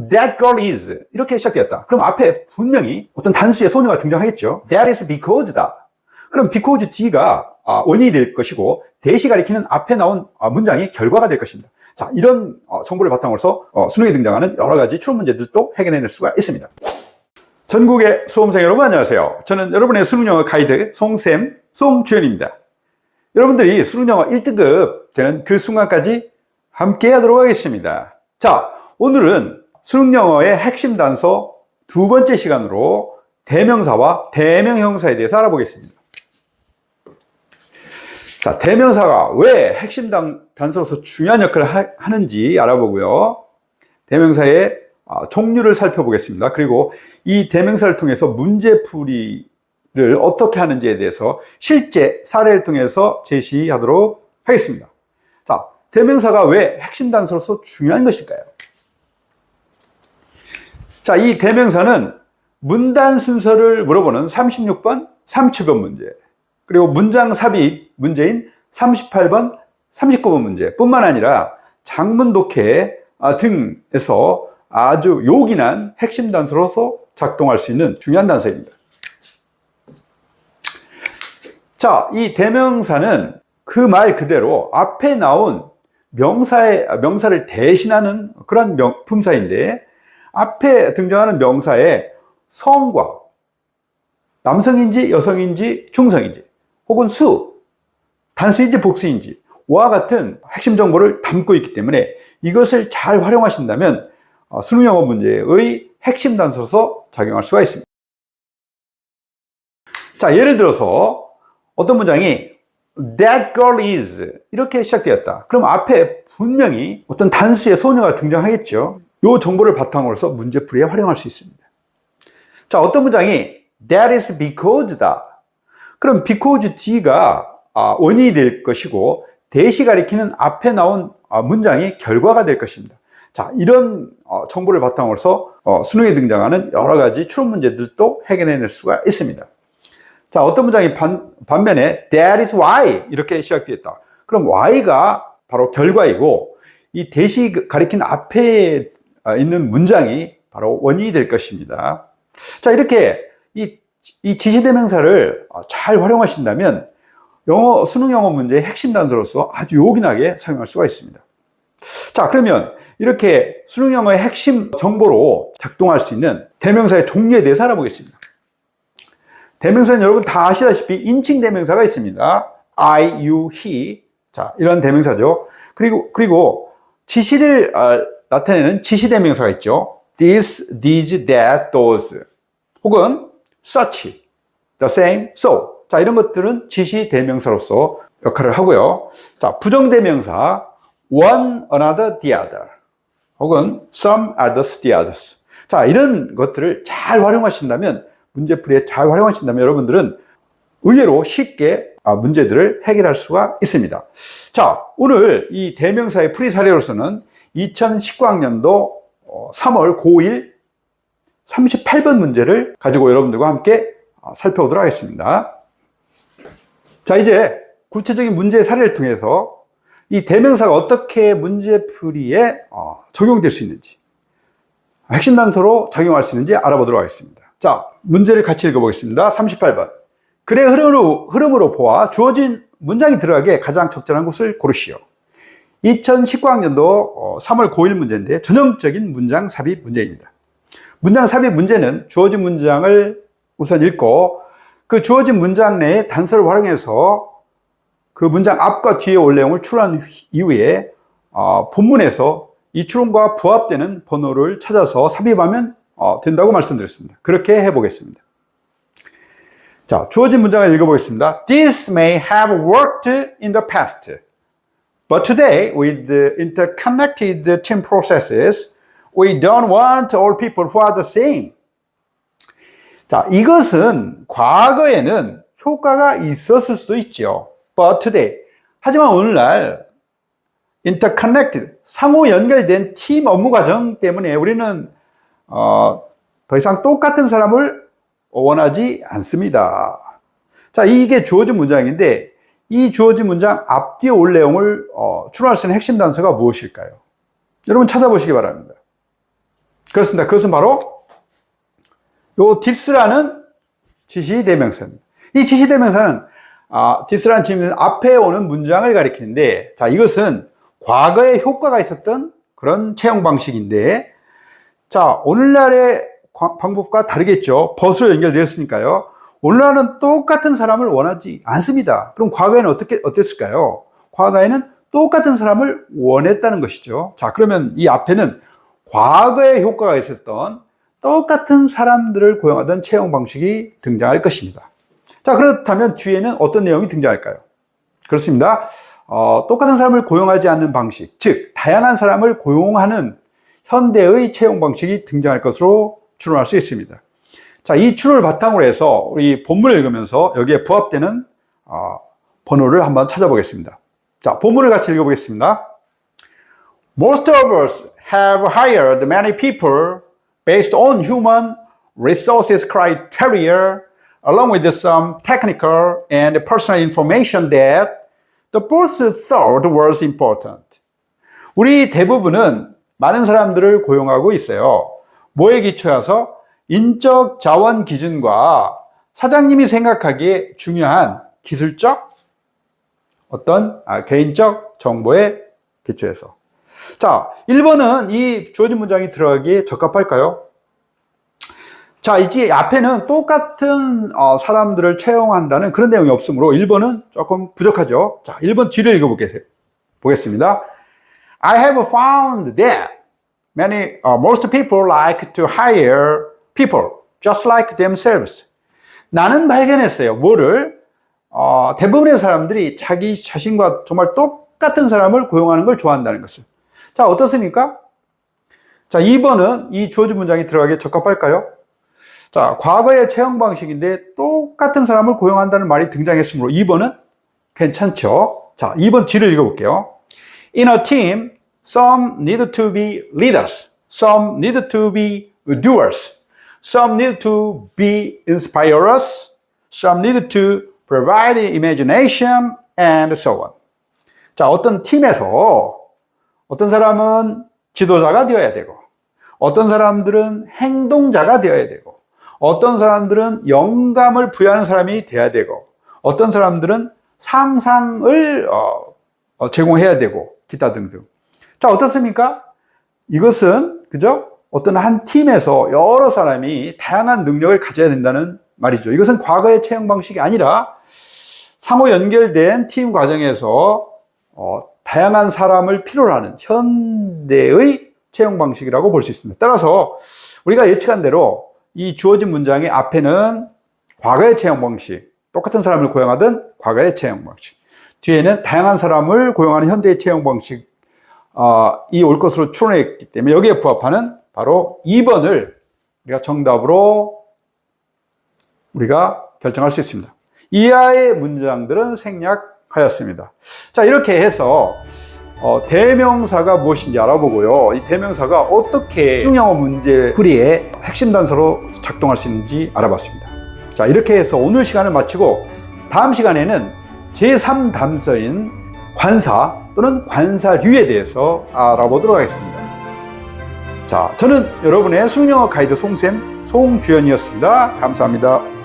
That girl is 이렇게 시작되었다. 그럼 앞에 분명히 어떤 단수의 소녀가 등장하겠죠. That is because다. 그럼 because D가 원인이 될 것이고 대시 가리키는 앞에 나온 문장이 결과가 될 것입니다. 자, 이런 정보를 바탕으로 해서 수능에 등장하는 여러 가지 추론 문제들도 해결해낼 수가 있습니다. 전국의 수험생 여러분 안녕하세요. 저는 여러분의 수능영어 가이드 송쌤 송주현입니다. 여러분들이 수능영어 1등급 되는 그 순간까지 함께 하도록 하겠습니다. 자, 오늘은 수능영어의 핵심 단서 두 번째 시간으로 대명사와 대명형사에 대해서 알아보겠습니다. 자, 대명사가 왜 핵심 단서로서 중요한 역할을 하는지 알아보고요. 대명사의 종류를 살펴보겠습니다. 그리고 이 대명사를 통해서 문제풀이를 어떻게 하는지에 대해서 실제 사례를 통해서 제시하도록 하겠습니다. 자, 대명사가 왜 핵심 단서로서 중요한 것일까요? 자, 이 대명사는 문단 순서를 물어보는 36번, 37번 문제, 그리고 문장 삽입 문제인 38번, 39번 문제 뿐만 아니라 장문 독해 등에서 아주 요긴한 핵심 단서로서 작동할 수 있는 중요한 단서입니다. 자, 이 대명사는 그 말 그대로 앞에 나온 명사를 대신하는 그런 품사인데, 앞에 등장하는 명사의 성과, 남성인지 여성인지 중성인지 혹은 수, 단수인지 복수인지 와 같은 핵심 정보를 담고 있기 때문에 이것을 잘 활용하신다면 수능영어 문제의 핵심 단서로서 작용할 수가 있습니다. 자, 예를 들어서 어떤 문장이 That girl is 이렇게 시작되었다. 그럼 앞에 분명히 어떤 단수의 소녀가 등장하겠죠. 이 정보를 바탕으로 해서 문제풀이에 활용할 수 있습니다. 자, 어떤 문장이 That is because다. 그럼 because D가 원인이 될 것이고 대시 가리키는 앞에 나온 문장이 결과가 될 것입니다. 자, 이런 정보를 바탕으로 해서 수능에 등장하는 여러 가지 추론 문제들도 해결해낼 수가 있습니다. 자, 어떤 문장이 반면에 That is why 이렇게 시작되었다. 그럼 why가 바로 결과이고 이 대시 가리키는 앞에 있는 문장이 바로 원인이 될 것입니다. 자, 이렇게 이 지시대명사를 잘 활용하신다면 수능영어 문제의 핵심 단서로서 아주 요긴하게 사용할 수가 있습니다. 자, 그러면 이렇게 수능영어의 핵심 정보로 작동할 수 있는 대명사의 종류에 대해서 알아보겠습니다. 대명사는 여러분 다 아시다시피 인칭 대명사가 있습니다. I, you, he. 자, 이런 대명사죠. 그리고 지시를 나타내는 지시대명사가 있죠. This, these, that, those. 혹은 such, the same, so. 자, 이런 것들은 지시대명사로서 역할을 하고요. 자, 부정대명사 one, another, the other. 혹은 some, others, the others. 자, 이런 것들을 잘 활용하신다면, 문제풀이에 잘 활용하신다면 여러분들은 의외로 쉽게 문제들을 해결할 수가 있습니다. 자, 오늘 이 대명사의 풀이 사례로서는 2019학년도 3월 고1 38번 문제를 가지고 여러분들과 함께 살펴보도록 하겠습니다. 자, 이제 구체적인 문제 사례를 통해서 이 대명사가 어떻게 문제풀이에 적용될 수 있는지, 핵심 단서로 작용할 수 있는지 알아보도록 하겠습니다. 자, 문제를 같이 읽어보겠습니다. 38번. 글의 흐름으로 보아 주어진 문장이 들어가기에 가장 적절한 곳을 고르시오. 2019학년도 3월 고1 문제인데 전형적인 문장 삽입 문제입니다. 문장 삽입 문제는 주어진 문장을 우선 읽고 그 주어진 문장 내에 단서를 활용해서 그 문장 앞과 뒤에 올 내용을 추론한 이후에 본문에서 이 추론과 부합되는 번호를 찾아서 삽입하면 된다고 말씀드렸습니다. 그렇게 해보겠습니다. 자, 주어진 문장을 읽어보겠습니다. This may have worked in the past, but today with the interconnected team processes, we don't want all people who are the same. 자, 이것은 과거에는 효과가 있었을 수도 있죠. But today. 하지만 오늘날 interconnected, 상호 연결된 팀 업무 과정 때문에 우리는 더 이상 똑같은 사람을 원하지 않습니다. 자, 이게 주어진 문장인데 이 주어진 문장 앞뒤에 올 내용을 추론할 수 있는 핵심 단서가 무엇일까요? 여러분 찾아보시기 바랍니다. 그렇습니다. 그것은 바로 요 this라는 지시대명사입니다. 이 지시대명사는 this라는 지시는 앞에 오는 문장을 가리키는데, 자, 이것은 과거에 효과가 있었던 그런 채용 방식인데, 자, 오늘날의 방법과 다르겠죠. 벗으로 연결되었으니까요. 오늘날은 똑같은 사람을 원하지 않습니다. 그럼 과거에는 어땠을까요? 과거에는 똑같은 사람을 원했다는 것이죠. 자, 그러면 이 앞에는 과거에 효과가 있었던 똑같은 사람들을 고용하던 채용 방식이 등장할 것입니다. 자, 그렇다면 뒤에는 어떤 내용이 등장할까요? 그렇습니다. 똑같은 사람을 고용하지 않는 방식, 즉 다양한 사람을 고용하는 현대의 채용 방식이 등장할 것으로 추론할 수 있습니다. 자, 이 추론을 바탕으로 해서 우리 본문을 읽으면서 여기에 부합되는 번호를 한번 찾아보겠습니다. 자, 본문을 같이 읽어보겠습니다. Most of us have hired many people based on human resources criteria, along with some technical and personal information that the boss thought was important. 우리 대부분은 많은 사람들을 고용하고 있어요. 뭐에 기초해서? 인적 자원 기준과 사장님이 생각하기에 중요한 기술적 어떤 개인적 정보에 기초해서. 자, 1번은 이 주어진 문장이 들어가기에 적합할까요? 자, 이제 앞에는 똑같은 사람들을 채용한다는 그런 내용이 없으므로 1번은 조금 부족하죠. 자, 1번 뒤를 읽어보겠습니다. I have found that most people like to hire people just like themselves. 나는 발견했어요. 뭐를? 대부분의 사람들이 자기 자신과 정말 똑같은 사람을 고용하는 걸 좋아한다는 것을. 자, 어떻습니까? 자, 2번은 이 주어진 문장이 들어가기에 적합할까요? 자, 과거의 채용 방식인데 똑같은 사람을 고용한다는 말이 등장했으므로 2번은 괜찮죠. 자, 2번 뒤를 읽어볼게요. In a team, some need to be leaders, some need to be doers, some need to be inspirers, some need to provide imagination, and so on. 자, 어떤 팀에서 어떤 사람은 지도자가 되어야 되고, 어떤 사람들은 행동자가 되어야 되고, 어떤 사람들은 영감을 부여하는 사람이 되어야 되고, 어떤 사람들은 상상을 제공해야 되고, 기타 등등. 자, 어떻습니까? 이것은 그죠? 어떤 한 팀에서 여러 사람이 다양한 능력을 가져야 된다는 말이죠. 이것은 과거의 채용 방식이 아니라 상호 연결된 팀 과정에서 다양한 사람을 필요로 하는 현대의 채용 방식이라고 볼 수 있습니다. 따라서 우리가 예측한 대로 이 주어진 문장의 앞에는 과거의 채용 방식, 똑같은 사람을 고용하던 과거의 채용 방식, 뒤에는 다양한 사람을 고용하는 현대의 채용 방식이 올 것으로 추론했기 때문에 여기에 부합하는 바로 2번을 우리가 정답으로 우리가 결정할 수 있습니다. 이하의 문장들은 생략하였습니다. 자, 이렇게 해서 대명사가 무엇인지 알아보고요. 이 대명사가 어떻게 중요한 문제 풀이의 핵심 단서로 작동할 수 있는지 알아봤습니다. 자, 이렇게 해서 오늘 시간을 마치고 다음 시간에는 제3담서인 관사 또는 관사류에 대해서 알아보도록 하겠습니다. 자, 저는 여러분의 수능영어 가이드 송쌤 송주현이었습니다. 감사합니다.